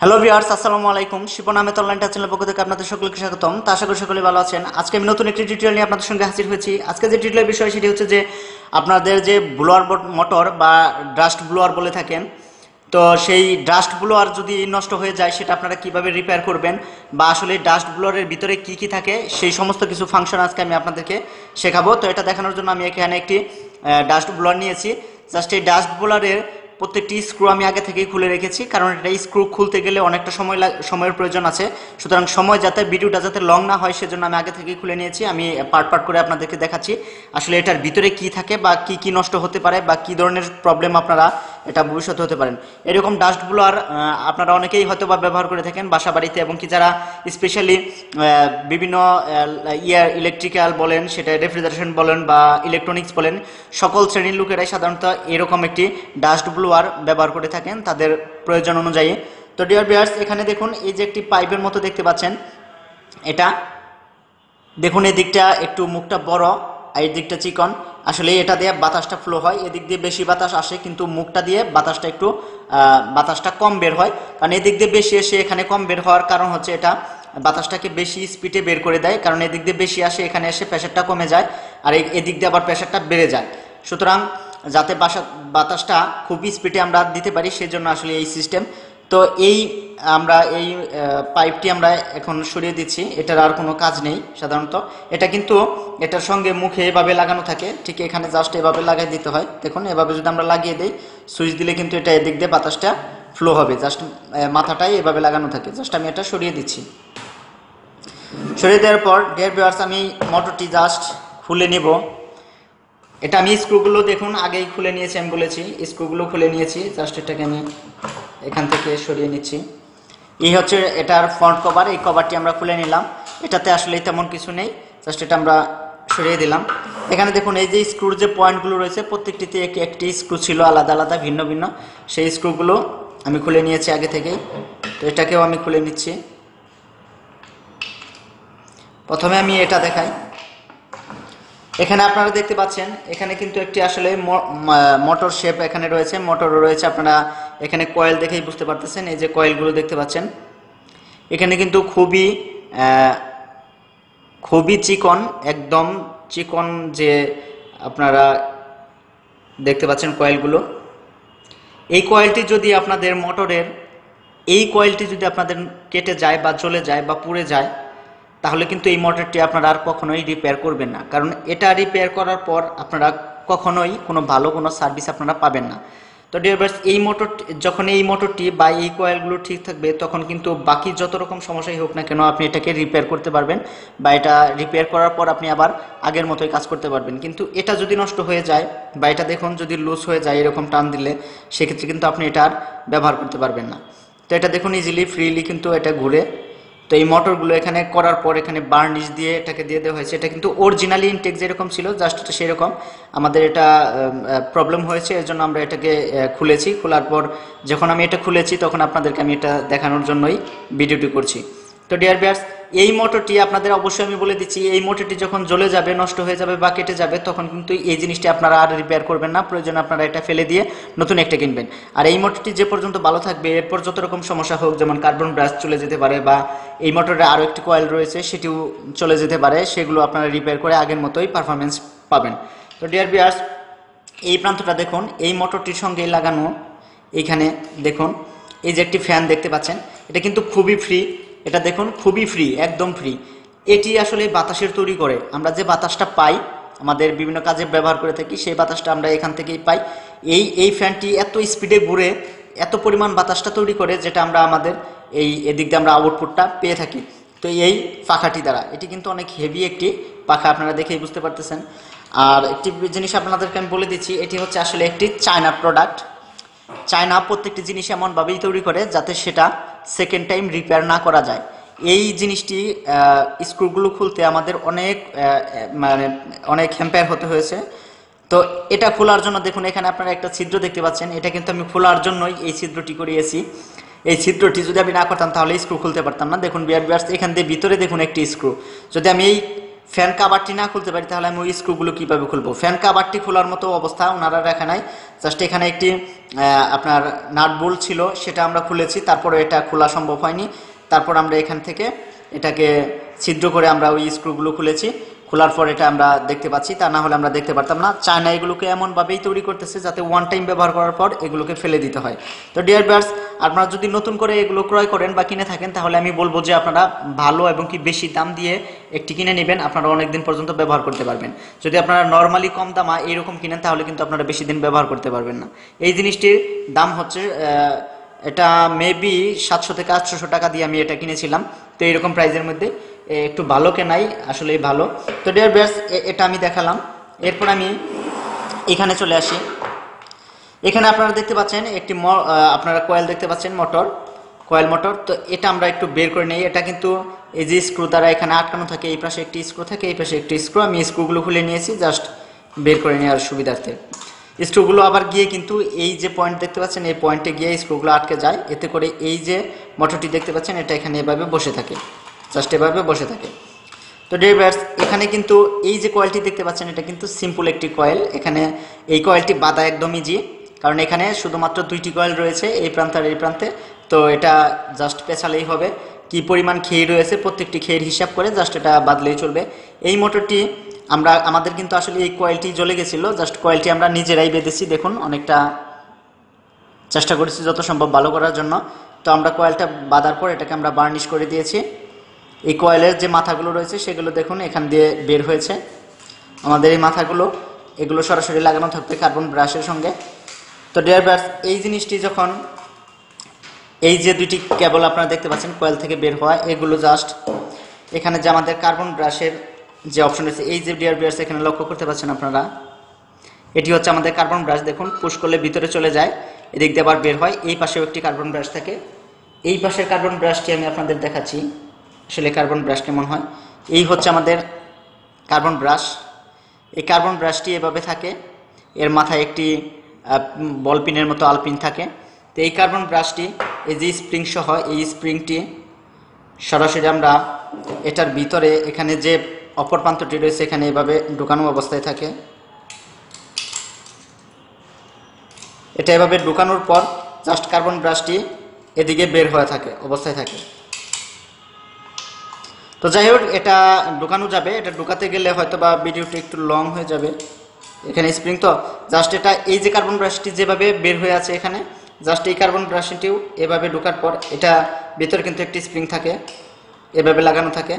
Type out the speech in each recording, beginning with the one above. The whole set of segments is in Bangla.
হ্যালো ভিউয়ার্স, আসসালামু আলাইকুম। শিপন আহমেদ অনলাইন টাচ চ্যানেলের পক্ষ থেকে আপনাদের সকলকে স্বাগতম। তা আশা করি সকলে ভালো আছেন। আজকে আমি নতুন একটি টিউটোরিয়াল নিয়ে আপনাদের সঙ্গে হাজির হয়েছি। আজকে যে টিউটোরিয়ালের বিষয় সেটি হচ্ছে যে আপনাদের যে ব্লোয়ার মোটর বা ডাস্ট ব্লোয়ার বলে থাকেন, তো সেই ডাস্ট ব্লোয়ার যদি নষ্ট হয়ে যায় সেটা আপনারা কিভাবে রিপেয়ার করবেন বা আসলে ডাস্ট ব্লোয়ারের ভিতরে কি কি থাকে সেই সমস্ত কিছু ফাংশন আজকে আমি আপনাদেরকে শেখাবো। তো এটা দেখানোর জন্য আমি এখানে একটি ডাস্ট ব্লোয়ার নিয়েছি। জাস্ট এই ডাস্ট ব্লোয়ারের প্রত্যেকটি স্ক্রু আমি আগে থেকেই খুলে রেখেছি, কারণ এটা স্ক্রু খুলতে গেলে অনেকটা সময়ের প্রয়োজন আছে। সুতরাং সময় যাতে ভিডিওটা যাতে লং না হয় সেজন্য আমি আগে থেকেই খুলে নিয়েছি। আমি পার্ট পার্ট করে আপনাদেরকে দেখাচ্ছি আসলে এটার ভিতরে কি থাকে বা কি কি নষ্ট হতে পারে বা কি ধরনের প্রবলেম আপনারা এটা ভবিষ্যতে হতে পারেন। এরকম ডাস্ট ব্লোয়ার আপনারা অনেকেই হয়তো বা ব্যবহার করে থাকেন বাসা বাড়িতে, এবং কি যারা স্পেশালি বিভিন্ন ইলেকট্রিক্যাল বলেন, সেটা রেফ্রিজারেশন বলেন বা ইলেকট্রনিক্স বলেন, সকল শ্রেণীর লোকেরাই সাধারণত এরকম একটি ডাস্ট ব্লোয়ার ব্যবহার করে থাকেন তাদের প্রয়োজন অনুযায়ী। তো ডিয়ার ভিউয়ার্স, এখানে দেখুন এই যে একটি পাইপের মতো দেখতে পাচ্ছেন, এটা দেখুন এই দিকটা একটু মুখটা বড় আর এই দিকটা চিকন। আসলে এটা দিয়ে বাতাসটা ফ্লো হয়, এদিক দিয়ে বেশি বাতাস আসে, কিন্তু মুখটা দিয়ে বাতাসটা কম বের হয়। কারণ এদিক দিয়ে বেশি এসে এখানে কম বের হওয়ার কারণ হচ্ছে এটা বাতাসটাকে বেশি স্পিডে বের করে দেয়, কারণ এদিক দিয়ে বেশি আসে এখানে এসে প্রেশারটা কমে যায়, আর এদিক দিয়ে আবার প্রেশারটা বেড়ে যায়। সুতরাং যাতে বাতাসটা খুবই স্পিডে আমরা দিতে পারি সেজন্য আসলে এই সিস্টেম। তো আমরা এই পাইপটি আমরা এখন সরিয়ে দিচ্ছি, এটার আর কোনো কাজ নেই সাধারণত। এটা কিন্তু এটার সঙ্গে মুখে এভাবে লাগানো থাকে, ঠিক এখানে জাস্ট এভাবে লাগাই দিতে হয়। দেখুন এভাবে যদি আমরা লাগিয়ে দিই, সুইচ দিলে কিন্তু এটা এদিক দিয়ে বাতাসটা ফ্লো হবে। জাস্ট মাথাটাই এভাবে লাগানো থাকে। জাস্ট আমি এটা সরিয়ে দিচ্ছি। সরিয়ে দেওয়ার পর ডিয়ার ভিউয়ার্স, আমি মোটরটি জাস্ট খুলে নেব। এটা আমি স্ক্রুগুলো দেখুন আগেই খুলে নিয়েছি, আমি বলেছি স্ক্রুগুলো খুলে নিয়েছি। জাস্ট এটাকে আমি এখান থেকে সরিয়ে নিচ্ছি। এই হচ্ছে এটার ফ্রন্ট কভার, এই কভারটি আমরা খুলে নিলাম। এটাতে আসলে তেমন কিছু নেই, জাস্ট এটা আমরা সরিয়ে দিলাম। এখানে দেখুন এই যে স্ক্রুর যে পয়েন্টগুলো রয়েছে প্রত্যেকটিতে একটি স্ক্রু ছিল আলাদা আলাদা ভিন্ন ভিন্ন, সেই স্ক্রুগুলো আমি খুলে নিয়েছি আগে থেকেই। তো এটাকেও আমি খুলে নিচ্ছি। প্রথমে আমি এটা দেখাই। এখানে আপনারা দেখতে পাচ্ছেন এখানে কিন্তু একটি আসলে মোটর শেপ এখানে রয়েছে, মোটর রয়েছে। আপনারা এখানে কয়েল দেখেই বুঝতে পারতেছেন, এই যে কয়েলগুলো দেখতে পাচ্ছেন এখানে কিন্তু খুবই চিকন, একদম চিকন যে আপনারা দেখতে পাচ্ছেন কয়েলগুলো। এই কয়েলটি যদি আপনাদের মোটরের কেটে যায় বা জ্বলে যায় বা পুড়ে যায়, তাহলে কিন্তু এই মোটরটি আপনারা আর কখনোই রিপেয়ার করবেন না, কারণ এটা রিপেয়ার করার পর আপনারা কখনোই কোনো ভালো কোনো সার্ভিস আপনারা পাবেন না। তো ডিয়ার ভিউয়ার্স, যখন এই মোটরটি বা এই কয়েলগুলো ঠিক থাকবে, তখন কিন্তু বাকি যত রকম সমস্যাই হোক না কেন আপনি এটাকে রিপেয়ার করতে পারবেন, বা এটা রিপেয়ার করার পর আপনি আবার আগের মতোই কাজ করতে পারবেন। কিন্তু এটা যদি নষ্ট হয়ে যায় বা এটা দেখুন যদি লুজ হয়ে যায় এরকম টান দিলে, সেক্ষেত্রে কিন্তু আপনি এটা আর ব্যবহার করতে পারবেন না। তো এটা দেখুন ইজিলি ফ্রিলি কিন্তু এটা ঘুরে। তো এই মোটরগুলো এখানে করার পর এখানে বার্নিশ দিয়ে এটাকে দিয়ে দেওয়া হয়েছে। এটা কিন্তু অরিজিনালি ইনটেক যেরকম ছিল জাস্ট এটা সেরকম। আমাদের এটা প্রবলেম হয়েছে, এর জন্য আমরা এটাকে খুলেছি। খোলার পর যখন আমি এটা খুলেছি তখন আপনাদেরকে আমি এটা দেখানোর জন্যই ভিডিওটি করছি। তো ডিয়ার ভিউয়ার্স, এই মোটরটি আপনাদের অবশ্যই আমি বলে দিচ্ছি, এই মোটরটি যখন জ্বলে যাবে, নষ্ট হয়ে যাবে বা কেটে যাবে, তখন কিন্তু এই জিনিসটি আপনারা আর রিপেয়ার করবেন না। প্রয়োজন আপনারা এটা ফেলে দিয়ে নতুন একটা কিনবেন। আর এই মোটরটি যে পর্যন্ত ভালো থাকবে, এরপর যত রকম সমস্যা হোক, যেমন কার্বন ব্রাশ চলে যেতে পারে বা এই মোটরে আরও একটি কয়েল রয়েছে সেটিও চলে যেতে পারে, সেগুলো আপনারা রিপেয়ার করে আগের মতোই পারফরমেন্স পাবেন। তো ডিয়ার ভিউয়ার্স, এই প্রান্তটা দেখুন এই মোটরটির সঙ্গে লাগানো। এইখানে দেখুন এই যে একটি ফ্যান দেখতে পাচ্ছেন, এটা কিন্তু খুবই ফ্রি। এটা দেখুন খুবই ফ্রি, একদম ফ্রি। এটি আসলে বাতাসের তৈরি করে। আমরা যে বাতাসটা পাই আমাদের বিভিন্ন কাজে ব্যবহার করে থাকি, সেই বাতাসটা আমরা এখান থেকেই পাই। এই ফ্যানটি এত স্পিডে ঘুরে এত পরিমাণ বাতাসটা তৈরি করে, যেটা আমরা আমাদের এদিক দিয়ে আমরা আউটপুটটা পেয়ে থাকি। তো এই পাখাটি দ্বারা, এটি কিন্তু অনেক হেভি একটি পাখা, আপনারা দেখেই বুঝতে পারতেছেন। আর একটি জিনিস আপনাদেরকে আমি বলে দিচ্ছি, এটি হচ্ছে আসলে একটি চায়না প্রোডাক্ট। চায়না প্রত্যেকটি জিনিস এমনভাবেই তৈরি করে যাতে সেটা সেকেন্ড টাইম রিপেয়ার না করা যায়। এই জিনিসটি স্ক্রুগুলো খুলতে আমাদের অনেক হ্যাম্পায়ার হতে হয়েছে। তো এটা খোলার জন্য দেখুন এখানে আপনারা একটা ছিদ্র দেখতে পাচ্ছেন, এটা কিন্তু আমি খোলার জন্যই এই ছিদ্রটি করিয়েছি। এই ছিদ্রটি যদি আমি না করতাম তাহলে স্ক্রু খুলতে পারতাম না। দেখুন বিয়ার বিয়ার্স, এখান দিয়ে ভিতরে দেখুন একটি স্ক্রু। যদি আমি এই ফ্যান কাভারটি না খুলতে পারি তাহলে আমি ওই স্ক্রুগুলো কীভাবে খুলবো? ফ্যান কাভারটি খোলার মতো অবস্থা ওনারা রাখা নাই, জাস্ট এখানে একটি আপনার নাট বোল্ট ছিল, সেটা আমরা খুলেছি, তারপরে এটা খোলা সম্ভব হয়নি, তারপর আমরা এখান থেকে এটাকে ছিদ্র করে আমরা ওই স্ক্রুগুলো খুলেছি, খোলার পর এটা আমরা দেখতে পাচ্ছি, তা না হলে আমরা দেখতে পারতাম না। চায়না এগুলোকে এমনভাবেই তৈরি করতেছে যাতে ওয়ান টাইম ব্যবহার করার পর এগুলোকে ফেলে দিতে হয়। তো ডিয়ার ভিউয়ার্স, আপনারা যদি নতুন করে এগুলো ক্রয় করেন বা কিনে থাকেন তাহলে আমি বলবো যে আপনারা ভালো এবং কি বেশি দাম দিয়ে একটি কিনে নেবেন, আপনারা অনেকদিন পর্যন্ত ব্যবহার করতে পারবেন। যদি আপনারা নর্মালি কম দামা এইরকম কিনেন তাহলে কিন্তু আপনারা বেশি দিন ব্যবহার করতে পারবেন না। এই জিনিসটির দাম হচ্ছে এটা মেবি 700 থেকে 800 টাকা দিয়ে আমি এটা কিনেছিলাম। তো এইরকম প্রাইজের মধ্যে একটু ভালো কেনাই আসলেই ভালো। তো ডিয়ার ভিউয়ার্স, এটা আমি দেখালাম। এরপর আমি এখানে চলে আসি। এখানে আপনারা দেখতে পাচ্ছেন একটি আপনারা কয়েল দেখতে পাচ্ছেন, কয়েল মোটর। তো এটা আমরা একটু বের করে নিই। এটা কিন্তু এই যে স্ক্রু দ্বারা এখানে আটকানো থাকে, এই পাশে একটি স্ক্রু থাকে, এই পাশে একটি স্ক্রু। আমি স্ক্রুগুলো খুলে নিয়েছি জাস্ট বের করে নেওয়ার সুবিধার্থে। স্ক্রুগুলো আবার গিয়ে কিন্তু এই যে পয়েন্ট দেখতে পাচ্ছেন, এই পয়েন্টে গিয়ে স্ক্রুগুলো আটকে যায়, এতে করে এই যে মোটরটি দেখতে পাচ্ছেন এটা এখানে এভাবে বসে থাকে, জাস্ট এভাবে বসে থাকে। তো ডিয়ার ভিউয়ার্স, এখানে কিন্তু এই যে কয়েলটি দেখতে পাচ্ছেন এটা কিন্তু সিম্পল একটি কয়েল। এখানে এই কয়েলটি বাঁধা একদম ইজি, কারণ এখানে শুধুমাত্র 2টি কয়েল রয়েছে, এই প্রান্তে আর এই প্রান্তে। তো এটা জাস্ট পেঁচালেই হবে। কি পরিমাণ খেই রয়েছে প্রত্যেকটি খেয়ের হিসাব করে জাস্ট এটা বাঁধলেই চলবে। এই মোটরটি আমাদের কিন্তু আসলে এই কয়েলটি জ্বলে গেছিলো, জাস্ট কয়েলটি আমরা নিজেরাই বেঁধেছি। দেখুন, অনেকটা চেষ্টা করেছি যত সম্ভব ভালো করার জন্য। তো আমরা কয়েলটা বাঁধার পর এটাকে আমরা বার্নিশ করে দিয়েছি। এই কয়েলের যে মাথাগুলো রয়েছে সেগুলো দেখুন এখান দিয়ে বের হয়েছে। আমাদের এই মাথাগুলো এগুলো সরাসরি লাগানো থাকবে কার্বন ব্রাশের সঙ্গে। তো ডিয়ার ভিউয়ার্স, এই জিনিসটি যখন এই যে 2টি কেবল আপনারা দেখতে পাচ্ছেন কয়েল থেকে বের হওয়া, এগুলো জাস্ট এখানে যে আমাদের কার্বন ব্রাশের যে অপশন রয়েছে, এই যে ডিয়ার ভিউয়ার্স এখানে লক্ষ্য করতে পাচ্ছেন আপনারা, এটি হচ্ছে আমাদের কার্বন ব্রাশ। দেখুন, পুশ করলে ভিতরে চলে যায়, এদিক দিয়ে আবার বের হয়। এই পাশেও একটি কার্বন ব্রাশ থাকে। এই পাশের কার্বন ব্রাশটি আমি আপনাদের দেখাচ্ছি আসলে কার্বন ব্রাশ কেমন হয়। এই হচ্ছে আমাদের কার্বন ব্রাশ। এই কার্বন ব্রাশটি এভাবে থাকে, এর মাথায় একটি বল পিনের মতো আলপিন থাকে। তো এই কার্বন ব্রাশটি এই যে স্প্রিং সহ, এই স্প্রিংটি সরাসরি আমরা এটার ভিতরে এখানে যে অপর প্রান্তটি রয়েছে এখানে এভাবে ঢুকানো অবস্থায় থাকে। এটা এভাবে ঢুকানোর পর জাস্ট কার্বন ব্রাশটি এদিকে বের হয়ে থাকে অবস্থায় থাকে। তো যাই হোক, এটা ঢুকানো যাবে। এটা ঢুকাতে গেলে হয়তো বা ভিডিওটি একটু লং হয়ে যাবে। এখানে স্প্রিং, তো জাস্ট এটা এই যে কার্বন ব্রাশটি যেভাবে বের হয়ে আছে এখানে, জাস্ট এই কার্বন ব্রাশটিও এভাবে ঢোকার পর এটা ভিতরে কিন্তু একটি স্প্রিং থাকে, এভাবে লাগানো থাকে।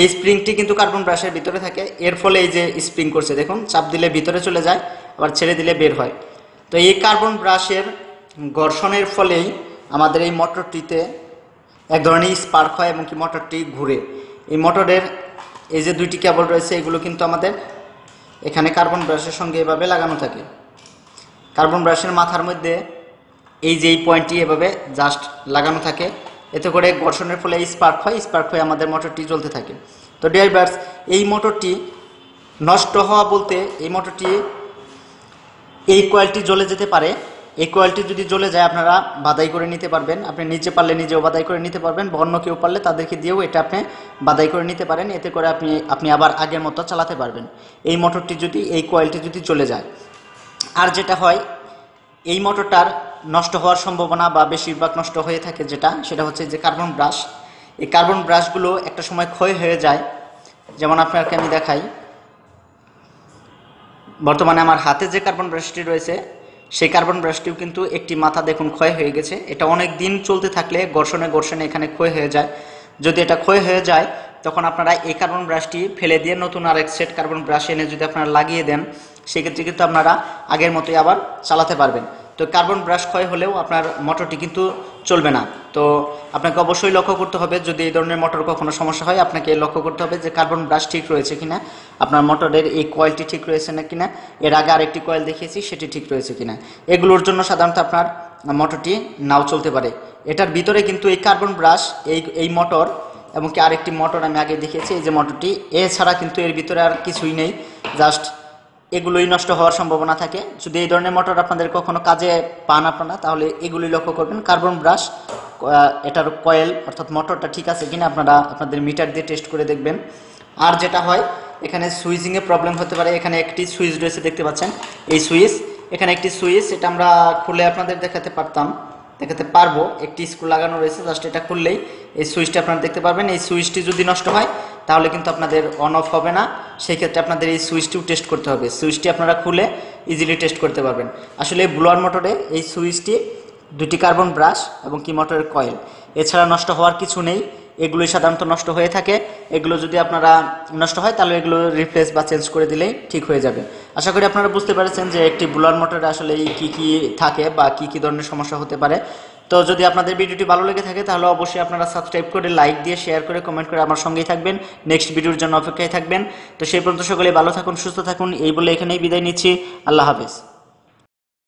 এই স্প্রিংটি কিন্তু কার্বন ব্রাশের ভিতরে থাকে। এর ফলে এই যে স্প্রিং করছে দেখুন, চাপ দিলে ভিতরে চলে যায়, আবার ছেড়ে দিলে বের হয়। তো এই কার্বন ব্রাশের ঘর্ষণের ফলেই আমাদের এই মোটরটিতে এক ধরনের স্পার্ক হয় এবং কি মোটরটি ঘুরে। এই মোটরের এই যে 2টি কেবল রয়েছে এগুলো কিন্তু আমাদের এখানে কার্বন ব্রাশের সঙ্গে এভাবে লাগানো থাকে। কার্বন ব্রাশের মাথার মধ্যে এই যে এই পয়েন্টটি এভাবে জাস্ট লাগানো থাকে, এতে করে ঘর্ষণের ফলে স্পার্ক হয়, স্পার্ক হয়ে আমাদের মোটরটি জ্বলতে থাকে। তো ডিয়ার ভিউয়ার্স, এই মোটরটি নষ্ট হওয়া বলতে এই মোটরটি এই কয়েলটি জ্বলে যেতে পারে। এই কয়েলটি যদি জ্বলে যায় আপনারা বাদাই করে নিতে পারবেন। আপনি নিজে পারলে নিজেও বাদাই করে নিতে পারবেন, বা অন্য কেউ পারলে তাদেরকে দিয়েও এটা আপনি বাদাই করে নিতে পারেন। এতে করে আপনি আবার আগের মতো চালাতে পারবেন এই মোটরটি যদি এই কয়েলটি যদি জ্বলে যায়। আর যেটা হয়, এই মোটরটার নষ্ট হওয়ার সম্ভাবনা বা বেশিরভাগ নষ্ট হয়ে থাকে সেটা হচ্ছে যে কার্বন ব্রাশ। এই কার্বন ব্রাশগুলো একটা সময় ক্ষয় হয়ে যায়। যেমন আপনাকে আমি দেখাই, বর্তমানে আমার হাতে যে কার্বন ব্রাশটি রয়েছে সেই কার্বন ব্রাশটিও কিন্তু একটি মাথা দেখুন ক্ষয় হয়ে গেছে। এটা অনেক দিন চলতে থাকলে ঘর্ষণে এখানে ক্ষয় হয়ে যায়। যদি এটা ক্ষয় হয়ে যায় তখন আপনারা এই কার্বন ব্রাশটি ফেলে দিয়ে নতুন আরেক সেট কার্বন ব্রাশ এনে যদি আপনারা লাগিয়ে দেন, সেক্ষেত্রে কিন্তু আপনারা আগের মতোই আবার চালাতে পারবেন। তো কার্বন ব্রাশ ক্ষয় হলেও আপনার মোটরটি কিন্তু চলবে না। তো আপনাকে অবশ্যই লক্ষ্য করতে হবে, যদি এই ধরনের মোটর কখনো সমস্যা হয় আপনাকে লক্ষ্য করতে হবে যে কার্বন ব্রাশ ঠিক রয়েছে কিনা, আপনার মোটরের এই কয়েলটি ঠিক রয়েছে না কিনা, এর আগে আরেকটি কয়েল দেখিয়েছি সেটি ঠিক রয়েছে কিনা। এগুলোর জন্য সাধারণত আপনার মোটরটি নাও চলতে পারে। এটার ভিতরে কিন্তু এই কার্বন ব্রাশ, এই মোটর এবং কি আরেকটি মোটর আমি আগে দেখিয়েছি, এই যে মোটরটি, এছাড়া কিন্তু এর ভিতরে আর কিছুই নেই, জাস্ট এগুলোই নষ্ট হওয়ার সম্ভাবনা থাকে। যদি এই ধরনের মোটর আপনাদের কখনো কাজে পান আপনারা, তাহলে এগুলি লক্ষ্য করবেন। কার্বন ব্রাশ, এটার কয়েল অর্থাৎ মোটরটা ঠিক আছে কিনা আপনারা আপনাদের মিটার দিয়ে টেস্ট করে দেখবেন। আর যেটা হয় এখানে সুইচিংয়ে প্রবলেম হতে পারে। এখানে একটি সুইচ রয়েছে দেখতে পাচ্ছেন, এই সুইচ, এখানে একটি সুইচ, এটা আমরা খুলে আপনাদের দেখাতে পারবো। একটি স্ক্রু লাগানো রয়েছে, জাস্ট এটা খুললেই এই সুইচটা আপনারা দেখতে পারবেন। এই সুইচটি যদি নষ্ট হয় তাহলে কিন্তু আপনাদের অন অফ হবে না, সেই ক্ষেত্রে আপনাদের এই সুইচটিও টেস্ট করতে হবে। সুইচটি আপনারা খুলে ইজিলি টেস্ট করতে পারবেন। আসলে ব্লোয়ার মোটরে এই সুইচটি, দুটি কার্বন ব্রাশ এবং কি মোটরের কয়েল, এছাড়া নষ্ট হওয়ার কিছু নেই। এগুলোই সাধারণত নষ্ট হয়ে থাকে। এগুলো যদি আপনারা নষ্ট হয় তাহলে এগুলো রিপ্লেস বা চেঞ্জ করে দিলেই ঠিক হয়ে যাবে। আশা করি আপনারা বুঝতে পেরেছেন যে একটি ব্লোয়ার মোটরে আসলে কি কি থাকে বা কি কি ধরনের সমস্যা হতে পারে। তো যদি আপনাদের ভিডিওটি ভালো লেগে থাকে তাহলে অবশ্যই আপনারা সাবস্ক্রাইব করে, লাইক দিয়ে, শেয়ার করে, কমেন্ট করে আমার সঙ্গেই থাকবেন। নেক্সট ভিডিওর জন্য অপেক্ষায় থাকবেন। তো সেই পর্যন্ত সকলে ভালো থাকুন, সুস্থ থাকুন, এই বলে এখানেই বিদায় নিচ্ছি। আল্লাহ হাফেজ।